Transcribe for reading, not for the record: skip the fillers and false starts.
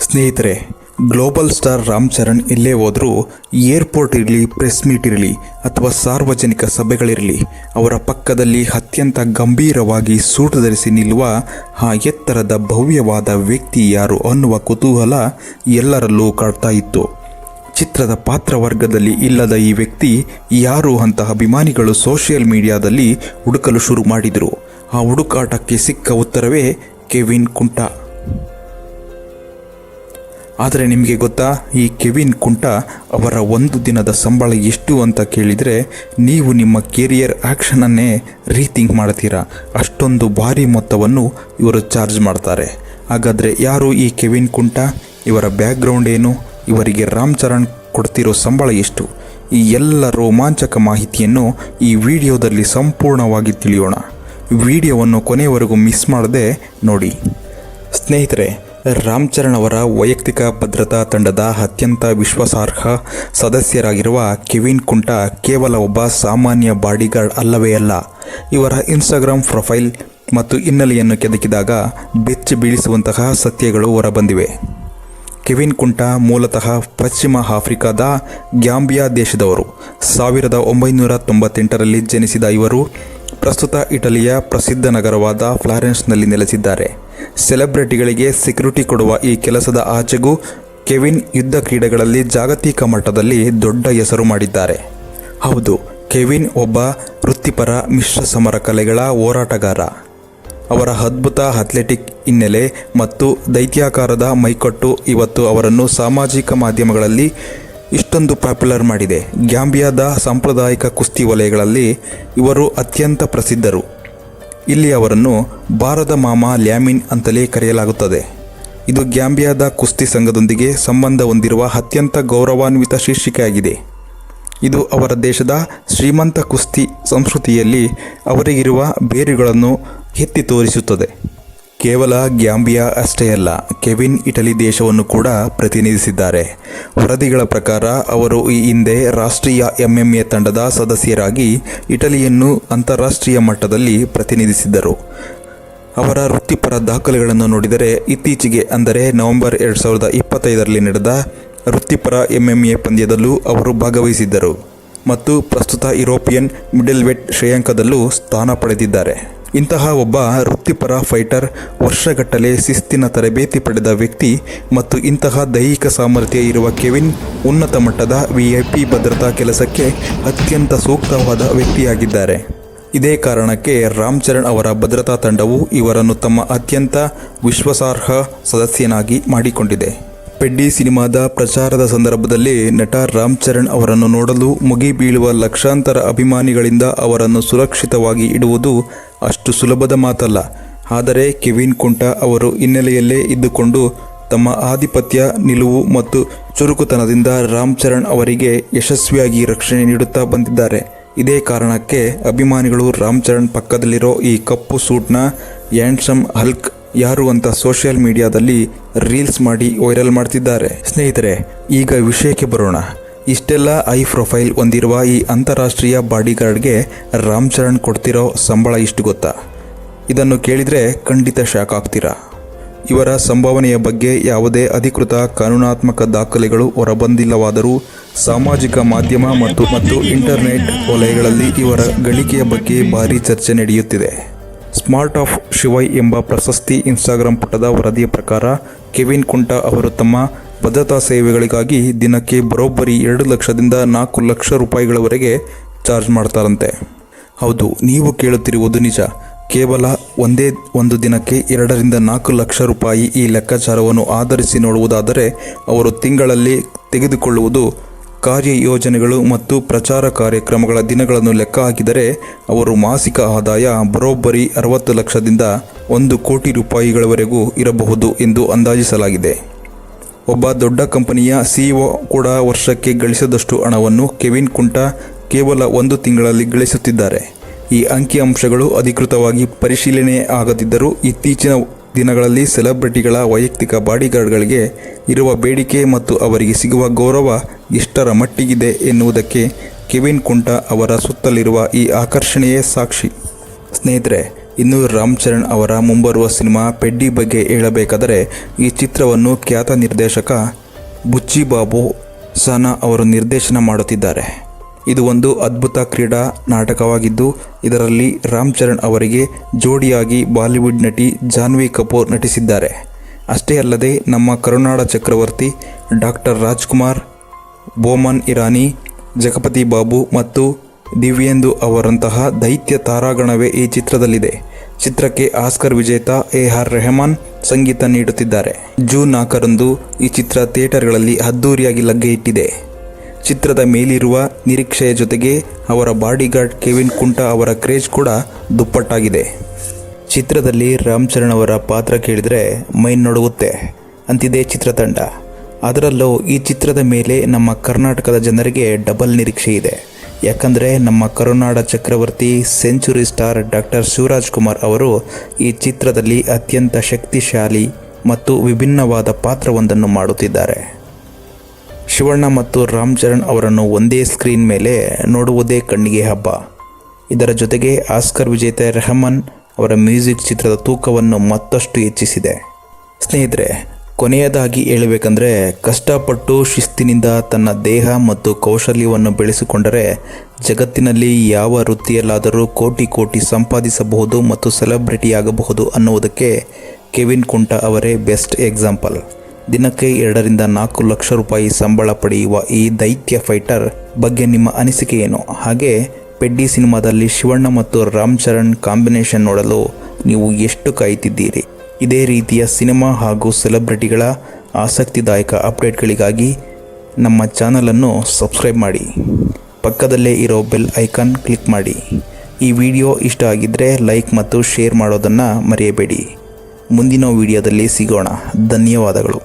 ಸ್ನೇಹಿತರೆ, global star Ram Charan ಎಲ್ಲೇ ಹೋದರೂ ಏರ್ಪೋರ್ಟ್ ಇರಲಿ, ಪ್ರೆಸ್ ಮೀಟ್ ಇರಲಿ ಅಥವಾ ಸಾರ್ವಜನಿಕ ಸಭೆಗಳಿರಲಿ, ಅವರ ಪಕ್ಕದಲ್ಲಿ ಅತ್ಯಂತ ಗಂಭೀರವಾಗಿ ಸೂಟು ಧರಿಸಿ ನಿಲ್ಲುವ ಆ ಎತ್ತರದ ಭವ್ಯವಾದ ವ್ಯಕ್ತಿ ಯಾರು ಅನ್ನುವ ಕುತೂಹಲ ಎಲ್ಲರಲ್ಲೂ ಕಾಡ್ತಾ ಇತ್ತು. ಚಿತ್ರದ ಪಾತ್ರವರ್ಗದಲ್ಲಿ ಇಲ್ಲದ ಈ ವ್ಯಕ್ತಿ ಯಾರು ಅಂತ ಅಭಿಮಾನಿಗಳು ಸೋಷಿಯಲ್ ಮೀಡಿಯಾದಲ್ಲಿ ಹುಡುಕಲು ಶುರು ಮಾಡಿದರು. ಆ ಹುಡುಕಾಟಕ್ಕೆ ಸಿಕ್ಕ ಉತ್ತರವೇ ಕೆವಿನ್ ಕುಂಟಾ. ಆದರೆ ನಿಮಗೆ ಗೊತ್ತಾ, ಈ ಕೆವಿನ್ ಕುಂಟಾ ಅವರ ಒಂದು ದಿನದ ಸಂಬಳ ಎಷ್ಟು ಅಂತ ಕೇಳಿದರೆ ನೀವು ನಿಮ್ಮ ಕೆರಿಯರ್ ಆ್ಯಕ್ಷನನ್ನೇ ರೀಥಿಂಕ್ ಮಾಡ್ತೀರಾ. ಅಷ್ಟೊಂದು ಭಾರಿ ಮೊತ್ತವನ್ನು ಇವರು ಚಾರ್ಜ್ ಮಾಡ್ತಾರೆ. ಹಾಗಾದರೆ ಯಾರು ಈ ಕೆವಿನ್ ಕುಂಟಾ? ಇವರ ಬ್ಯಾಕ್ಗ್ರೌಂಡ್ ಏನು? ಇವರಿಗೆ ರಾಮ್ ಚರಣ್ ಕೊಡ್ತಿರೋ ಸಂಬಳ ಎಷ್ಟು? ಈ ಎಲ್ಲ ರೋಮಾಂಚಕ ಮಾಹಿತಿಯನ್ನು ಈ ವಿಡಿಯೋದಲ್ಲಿ ಸಂಪೂರ್ಣವಾಗಿ ತಿಳಿಯೋಣ. ವಿಡಿಯೋವನ್ನು ಕೊನೆಯವರೆಗೂ ಮಿಸ್ ಮಾಡದೆ ನೋಡಿ. ಸ್ನೇಹಿತರೆ, ರಾಮ್ ಚರಣ್ ಅವರ ವೈಯಕ್ತಿಕ ಭದ್ರತಾ ತಂಡದ ಅತ್ಯಂತ ವಿಶ್ವಾಸಾರ್ಹ ಸದಸ್ಯರಾಗಿರುವ ಕೆವಿನ್ ಕುಂಟಾ ಕೇವಲ ಒಬ್ಬ ಸಾಮಾನ್ಯ ಬಾಡಿಗಾರ್ಡ್ ಅಲ್ಲವೇ ಅಲ್ಲ. ಇವರ ಇನ್ಸ್ಟಾಗ್ರಾಮ್ ಪ್ರೊಫೈಲ್ ಮತ್ತು ಹಿನ್ನೆಲೆಯನ್ನು ಕೆದಕಿದಾಗ ಬೆಚ್ಚಿ ಬೀಳಿಸುವಂತಹ ಸತ್ಯಗಳು ಹೊರಬಂದಿವೆ. ಕೆವಿನ್ ಕುಂಟಾ ಮೂಲತಃ ಪಶ್ಚಿಮ ಆಫ್ರಿಕಾದ ಗ್ಯಾಂಬಿಯಾ ದೇಶದವರು. 1998ರಲ್ಲಿ ಜನಿಸಿದ ಇವರು ಪ್ರಸ್ತುತ ಇಟಲಿಯ ಪ್ರಸಿದ್ಧ ನಗರವಾದ ಫ್ಲಾರೆನ್ಸ್ನಲ್ಲಿ ನೆಲೆಸಿದ್ದಾರೆ. ಸೆಲೆಬ್ರಿಟಿಗಳಿಗೆ ಸೆಕ್ಯೂರಿಟಿ ಕೊಡುವ ಈ ಕೆಲಸದ ಆಚೆಗೂ ಕೆವಿನ್ ಯುದ್ಧ ಕ್ರೀಡೆಗಳಲ್ಲಿ ಜಾಗತಿಕ ಮಟ್ಟದಲ್ಲಿ ದೊಡ್ಡ ಹೆಸರು ಮಾಡಿದ್ದಾರೆ. ಹೌದು, ಕೆವಿನ್ ಒಬ್ಬ ವೃತ್ತಿಪರ ಮಿಶ್ರ ಸಮರ ಕಲೆಗಳ ಹೋರಾಟಗಾರ. ಅವರ ಅದ್ಭುತ ಅಥ್ಲೆಟಿಕ್ ಹಿನ್ನೆಲೆ ಮತ್ತು ದೈತ್ಯಾಕಾರದ ಮೈಕಟ್ಟು ಇವತ್ತು ಅವರನ್ನು ಸಾಮಾಜಿಕ ಮಾಧ್ಯಮಗಳಲ್ಲಿ ಇಷ್ಟೊಂದು ಪಾಪ್ಯುಲರ್ ಮಾಡಿದೆ. ಗ್ಯಾಂಬಿಯಾದ ಸಾಂಪ್ರದಾಯಿಕ ಕುಸ್ತಿ ವಲಯಗಳಲ್ಲಿ ಇವರು ಅತ್ಯಂತ ಪ್ರಸಿದ್ಧರು. ಇಲ್ಲಿ ಅವರನ್ನು ಭಾರತ ಮಾಮಾ ಲ್ಯಾಮಿನ್ ಅಂತಲೇ ಕರೆಯಲಾಗುತ್ತದೆ. ಇದು ಗ್ಯಾಂಬಿಯಾದ ಕುಸ್ತಿ ಸಂಘದೊಂದಿಗೆ ಸಂಬಂಧ ಹೊಂದಿರುವ ಅತ್ಯಂತ ಗೌರವಾನ್ವಿತ ಶೀರ್ಷಿಕೆಯಾಗಿದೆ. ಇದು ಅವರ ದೇಶದ ಶ್ರೀಮಂತ ಕುಸ್ತಿ ಸಂಸ್ಕೃತಿಯಲ್ಲಿ ಅವರಿಗಿರುವ ಬೇರುಗಳನ್ನು ಎತ್ತಿ ತೋರಿಸುತ್ತದೆ. ಕೇವಲ ಗ್ಯಾಂಬಿಯಾ ಅಷ್ಟೇ ಅಲ್ಲ, ಕೆವಿನ್ ಇಟಲಿ ದೇಶವನ್ನು ಕೂಡ ಪ್ರತಿನಿಧಿಸಿದ್ದಾರೆ. ವರದಿಗಳ ಪ್ರಕಾರ ಅವರು ಈ ಹಿಂದೆ ರಾಷ್ಟ್ರೀಯ MMA ತಂಡದ ಸದಸ್ಯರಾಗಿ ಇಟಲಿಯನ್ನು ಅಂತಾರಾಷ್ಟ್ರೀಯ ಮಟ್ಟದಲ್ಲಿ ಪ್ರತಿನಿಧಿಸಿದ್ದರು. ಅವರ ವೃತ್ತಿಪರ ದಾಖಲೆಗಳನ್ನು ನೋಡಿದರೆ ಇತ್ತೀಚೆಗೆ ಅಂದರೆ ನವೆಂಬರ್ 2025ರಲ್ಲಿ ನಡೆದ ವೃತ್ತಿಪರ MMA ಪಂದ್ಯದಲ್ಲೂ ಅವರು ಭಾಗವಹಿಸಿದ್ದರು ಮತ್ತು ಪ್ರಸ್ತುತ ಯುರೋಪಿಯನ್ ಮಿಡಲ್ ವೇಟ್ ಶ್ರೇಯಾಂಕದಲ್ಲೂ ಸ್ಥಾನ ಪಡೆದಿದ್ದಾರೆ. ಇಂತಹ ಒಬ್ಬ ವೃತ್ತಿಪರ ಫೈಟರ್, ವರ್ಷಗಟ್ಟಲೆ ಶಿಸ್ತಿನ ತರಬೇತಿ ಪಡೆದ ವ್ಯಕ್ತಿ ಮತ್ತು ಇಂತಹ ದೈಹಿಕ ಸಾಮರ್ಥ್ಯ ಇರುವ ಕೆವಿನ್ ಉನ್ನತ ಮಟ್ಟದ VIP ಭದ್ರತಾ ಕೆಲಸಕ್ಕೆ ಅತ್ಯಂತ ಸೂಕ್ತವಾದ ವ್ಯಕ್ತಿಯಾಗಿದ್ದಾರೆ. ಇದೇ ಕಾರಣಕ್ಕೆ ರಾಮ್ ಚರಣ್ ಅವರ ಭದ್ರತಾ ತಂಡವು ಇವರನ್ನು ತಮ್ಮ ಅತ್ಯಂತ ವಿಶ್ವಾಸಾರ್ಹ ಸದಸ್ಯನಾಗಿ ಮಾಡಿಕೊಂಡಿದೆ. ಪೆಡ್ಡಿ ಸಿನಿಮಾದ ಪ್ರಚಾರದ ಸಂದರ್ಭದಲ್ಲಿ ನಟ ರಾಮ್ ಚರಣ್ ಅವರನ್ನು ನೋಡಲು ಮುಗಿಬೀಳುವ ಲಕ್ಷಾಂತರ ಅಭಿಮಾನಿಗಳಿಂದ ಅವರನ್ನು ಸುರಕ್ಷಿತವಾಗಿ ಇಡುವುದು ಅಷ್ಟು ಸುಲಭದ ಮಾತಲ್ಲ. ಆದರೆ ಕೆವಿನ್ ಕುಂಟಾ ಅವರು ಹಿನ್ನೆಲೆಯಲ್ಲೇ ಇದ್ದುಕೊಂಡು ತಮ್ಮ ಆಧಿಪತ್ಯ, ನಿಲುವು ಮತ್ತು ಚುರುಕುತನದಿಂದ ರಾಮ್ ಚರಣ್ ಅವರಿಗೆ ಯಶಸ್ವಿಯಾಗಿ ರಕ್ಷಣೆ ನೀಡುತ್ತಾ ಬಂದಿದ್ದಾರೆ. ಇದೇ ಕಾರಣಕ್ಕೆ ಅಭಿಮಾನಿಗಳು ರಾಮ್ ಚರಣ್ ಪಕ್ಕದಲ್ಲಿರೋ ಈ ಕಪ್ಪು ಸೂಟ್ನ ಹ್ಯಾಂಡ್ಸಮ್ ಹಲ್ಕ್ ಯಾರು ಅಂತ ಸೋಷಿಯಲ್ ಮೀಡಿಯಾದಲ್ಲಿ ರೀಲ್ಸ್ ಮಾಡಿ ವೈರಲ್ ಮಾಡ್ತಿದ್ದಾರೆ. ಸ್ನೇಹಿತರೆ, ಈಗ ವಿಷಯಕ್ಕೆ ಬರೋಣ. ಇಷ್ಟೆಲ್ಲ ಹೈ ಪ್ರೊಫೈಲ್ ಹೊಂದಿರುವ ಈ ಅಂತಾರಾಷ್ಟ್ರೀಯ ಬಾಡಿಗಾರ್ಡ್ಗೆ ರಾಮ್ ಚರಣ್ ಕೊಡ್ತಿರೋ ಸಂಬಳ ಇಷ್ಟು ಗೊತ್ತಾ? ಇದನ್ನು ಕೇಳಿದರೆ ಖಂಡಿತ ಶಾಕ್ ಆಗ್ತೀರಾ. ಇವರ ಸಂಭಾವನೆಯ ಬಗ್ಗೆ ಯಾವುದೇ ಅಧಿಕೃತ ಕಾನೂನಾತ್ಮಕ ದಾಖಲೆಗಳು ಹೊರಬಂದಿಲ್ಲವಾದರೂ ಸಾಮಾಜಿಕ ಮಾಧ್ಯಮ ಮತ್ತು ಇಂಟರ್ನೆಟ್ ವಲಯಗಳಲ್ಲಿ ಇವರ ಗಳಿಕೆಯ ಬಗ್ಗೆ ಭಾರೀ ಚರ್ಚೆ ನಡೆಯುತ್ತಿದೆ. ಸ್ಮಾರ್ಟ್ ಆಫ್ ಶಿವೈ ಎಂಬ ಪ್ರಶಸ್ತಿ ಇನ್ಸ್ಟಾಗ್ರಾಮ್ ಪುಟದ ವರದಿಯ ಪ್ರಕಾರ ಕೆವಿನ್ ಕುಂಟಾ ಅವರು ತಮ್ಮ ಭದ್ರತಾ ಸೇವೆಗಳಿಗಾಗಿ ದಿನಕ್ಕೆ ಬರೋಬ್ಬರಿ 2 ಲಕ್ಷದಿಂದ 4 ಲಕ್ಷ ರೂಪಾಯಿಗಳವರೆಗೆ ಚಾರ್ಜ್ ಮಾಡ್ತಾರಂತೆ. ಹೌದು, ನೀವು ಕೇಳುತ್ತಿರುವುದು ನಿಜ. ಕೇವಲ ಒಂದೇ ಒಂದು ದಿನಕ್ಕೆ 2 ರಿಂದ 4 ಲಕ್ಷ ರೂಪಾಯಿ. ಈ ಲೆಕ್ಕಾಚಾರವನ್ನು ಆಧರಿಸಿ ನೋಡುವುದಾದರೆ ಅವರು ತಿಂಗಳಲ್ಲಿ ತೆಗೆದುಕೊಳ್ಳುವುದು ಕಾರ್ಯಯೋಜನೆಗಳು ಮತ್ತು ಪ್ರಚಾರ ಕಾರ್ಯಕ್ರಮಗಳ ದಿನಗಳನ್ನು ಲೆಕ್ಕ ಹಾಕಿದರೆ ಅವರು ಮಾಸಿಕ ಆದಾಯ ಬರೋಬ್ಬರಿ 60 ಲಕ್ಷದಿಂದ 1 ಕೋಟಿ ರೂಪಾಯಿಗಳವರೆಗೂ ಇರಬಹುದು ಎಂದು ಅಂದಾಜಿಸಲಾಗಿದೆ. ಒಬ್ಬ ದೊಡ್ಡ ಕಂಪನಿಯ CEO ಕೂಡ ವರ್ಷಕ್ಕೆ ಗಳಿಸದಷ್ಟು ಹಣವನ್ನು ಕೆವಿನ್ ಕುಂಟಾ ಕೇವಲ 1 ತಿಂಗಳಲ್ಲಿ ಗಳಿಸುತ್ತಿದ್ದಾರೆ. ಈ ಅಂಕಿಅಂಶಗಳು ಅಧಿಕೃತವಾಗಿ ಪರಿಶೀಲನೆ ಆಗದಿದ್ದರೂ ಇತ್ತೀಚಿನ ದಿನಗಳಲ್ಲಿ ಸೆಲೆಬ್ರಿಟಿಗಳ ವೈಯಕ್ತಿಕ ಬಾಡಿಗಾರ್ಡ್ಗಳಿಗೆ ಇರುವ ಬೇಡಿಕೆ ಮತ್ತು ಅವರಿಗೆ ಸಿಗುವ ಗೌರವ ಎಷ್ಟರ ಮಟ್ಟಿಗಿದೆ ಎನ್ನುವುದಕ್ಕೆ ಕೆವಿನ್ ಕುಂಟಾ ಅವರ ಸುತ್ತಲಿರುವ ಈ ಆಕರ್ಷಣೆಯೇ ಸಾಕ್ಷಿ. ಸ್ನೇಹಿತರೆ, ಇನ್ನು ರಾಮ್ ಚರಣ್ ಅವರ ಮುಂಬರುವ ಸಿನಿಮಾ ಪೆಡ್ಡಿ ಬಗ್ಗೆ ಹೇಳಬೇಕಾದರೆ ಈ ಚಿತ್ರವನ್ನು ಖ್ಯಾತ ನಿರ್ದೇಶಕ ಬುಚ್ಚಿ ಬಾಬು ಸಾನಾ ಅವರು ನಿರ್ದೇಶನ ಮಾಡುತ್ತಿದ್ದಾರೆ. ಇದು ಒಂದು ಅದ್ಭುತ ಕ್ರೀಡಾ ನಾಟಕವಾಗಿದ್ದು ಇದರಲ್ಲಿ ರಾಮ್ ಚರಣ್ ಅವರಿಗೆ ಜೋಡಿಯಾಗಿ ಬಾಲಿವುಡ್ ನಟಿ ಜಾನ್ವಿ ಕಪೂರ್ ನಟಿಸಿದ್ದಾರೆ. ಅಷ್ಟೇ ಅಲ್ಲದೆ ನಮ್ಮ ಕರುನಾಡ ಚಕ್ರವರ್ತಿ ಡಾಕ್ಟರ್ ರಾಜ್ಕುಮಾರ್, ಬೋಮನ್ ಇರಾನಿ, ಜಗಪತಿ ಬಾಬು ಮತ್ತು ದಿವ್ಯೇಂದು ಅವರಂತಹ ದೈತ್ಯ ತಾರಾಗಣವೇ ಈ ಚಿತ್ರದಲ್ಲಿದೆ. ಚಿತ್ರಕ್ಕೆ ಆಸ್ಕರ್ ವಿಜೇತ AR ರೆಹಮಾನ್ ಸಂಗೀತ ನೀಡುತ್ತಿದ್ದಾರೆ. ಜೂನ್ 4ರಂದು ಈ ಚಿತ್ರ ಥಿಯೇಟರ್ಗಳಲ್ಲಿ ಅದ್ದೂರಿಯಾಗಿ ಲಗ್ಗೆ ಇಟ್ಟಿದೆ. ಚಿತ್ರದ ಮೇಲಿರುವ ನಿರೀಕ್ಷೆಯ ಜೊತೆಗೆ ಅವರ ಬಾಡಿಗಾರ್ಡ್ ಕೆವಿನ್ ಕುಂಟ ಅವರ ಕ್ರೇಜ್ ಕೂಡ ದುಪ್ಪಟ್ಟಾಗಿದೆ. ಚಿತ್ರದಲ್ಲಿ ರಾಮ್ ಚರಣ್ ಅವರ ಪಾತ್ರ ಕೇಳಿದರೆ ಮೈ ನಡುಗುತ್ತೆ ಅಂತಿದೆ ಚಿತ್ರತಂಡ. ಅದರಲ್ಲೂ ಈ ಚಿತ್ರದ ಮೇಲೆ ನಮ್ಮ ಕರ್ನಾಟಕದ ಜನರಿಗೆ ಡಬಲ್ ನಿರೀಕ್ಷೆ ಇದೆ. ಯಾಕಂದರೆ ನಮ್ಮ ಕರುನಾಡ ಚಕ್ರವರ್ತಿ century star doctor Shivaraj Kumar ಅವರು ಈ ಚಿತ್ರದಲ್ಲಿ ಅತ್ಯಂತ ಶಕ್ತಿಶಾಲಿ ಮತ್ತು ವಿಭಿನ್ನವಾದ ಪಾತ್ರವೊಂದನ್ನು ಮಾಡುತ್ತಿದ್ದಾರೆ. ಶಿವಣ್ಣ ಮತ್ತು ರಾಮ್ ಚರಣ್ ಅವರನ್ನು ಒಂದೇ ಸ್ಕ್ರೀನ್ ಮೇಲೆ ನೋಡುವುದೇ ಕಣ್ಣಿಗೆ ಹಬ್ಬ. ಇದರ ಜೊತೆಗೆ ಆಸ್ಕರ್ ವಿಜೇತ ರೆಹಮಾನ್ ಅವರ ಮ್ಯೂಸಿಕ್ ಚಿತ್ರದ ತೂಕವನ್ನು ಮತ್ತಷ್ಟು ಹೆಚ್ಚಿಸಿದೆ. ಸ್ನೇಹಿತರೆ, ಕೊನೆಯದಾಗಿ ಹೇಳಬೇಕಂದ್ರೆ ಕಷ್ಟಪಟ್ಟು ಶಿಸ್ತಿನಿಂದ ತನ್ನ ದೇಹ ಮತ್ತು ಕೌಶಲ್ಯವನ್ನು ಬೆಳೆಸಿಕೊಂಡರೆ ಜಗತ್ತಿನಲ್ಲಿ ಯಾವ ವೃತ್ತಿಯಲ್ಲಾದರೂ ಕೋಟಿ ಸಂಪಾದಿಸಬಹುದು ಮತ್ತು ಸೆಲೆಬ್ರಿಟಿಯಾಗಬಹುದು ಅನ್ನುವುದಕ್ಕೆ ಕೆವಿನ್ ಕುಂಟ ಅವರೇ ಬೆಸ್ಟ್ ಎಕ್ಸಾಂಪಲ್. ದಿನಕ್ಕೆ 2 ರಿಂದ 4 ಲಕ್ಷ ರೂಪಾಯಿ ಸಂಬಳ ಪಡೆಯುವ ಈ ದೈತ್ಯ ಫೈಟರ್ ಬಗ್ಗೆ ನಿಮ್ಮ ಅನಿಸಿಕೆ ಏನು? ಹಾಗೆ ಪೆಡ್ಡಿ ಸಿನಿಮಾದಲ್ಲಿ ಶಿವಣ್ಣ ಮತ್ತು ರಾಮ್ ಚರಣ್ ಕಾಂಬಿನೇಷನ್ ನೋಡಲು ನೀವು ಎಷ್ಟು ಕಾಯುತ್ತಿದ್ದೀರಿ? ಇದೇ ರೀತಿಯ ಸಿನಿಮಾ ಹಾಗೂ ಸೆಲೆಬ್ರಿಟಿಗಳ ಆಸಕ್ತಿದಾಯಕ ಅಪ್ಡೇಟ್ಗಳಿಗಾಗಿ ನಮ್ಮ ಚಾನಲನ್ನು ಸಬ್ಸ್ಕ್ರೈಬ್ ಮಾಡಿ. ಪಕ್ಕದಲ್ಲೇ ಇರೋ ಬೆಲ್ ಐಕಾನ್ ಕ್ಲಿಕ್ ಮಾಡಿ. ಈ ವಿಡಿಯೋ ಇಷ್ಟ ಆಗಿದ್ದರೆ ಲೈಕ್ ಮತ್ತು ಶೇರ್ ಮಾಡೋದನ್ನು ಮರೆಯಬೇಡಿ. ಮುಂದಿನ ವಿಡಿಯೋದಲ್ಲಿ ಸಿಗೋಣ. ಧನ್ಯವಾದಗಳು.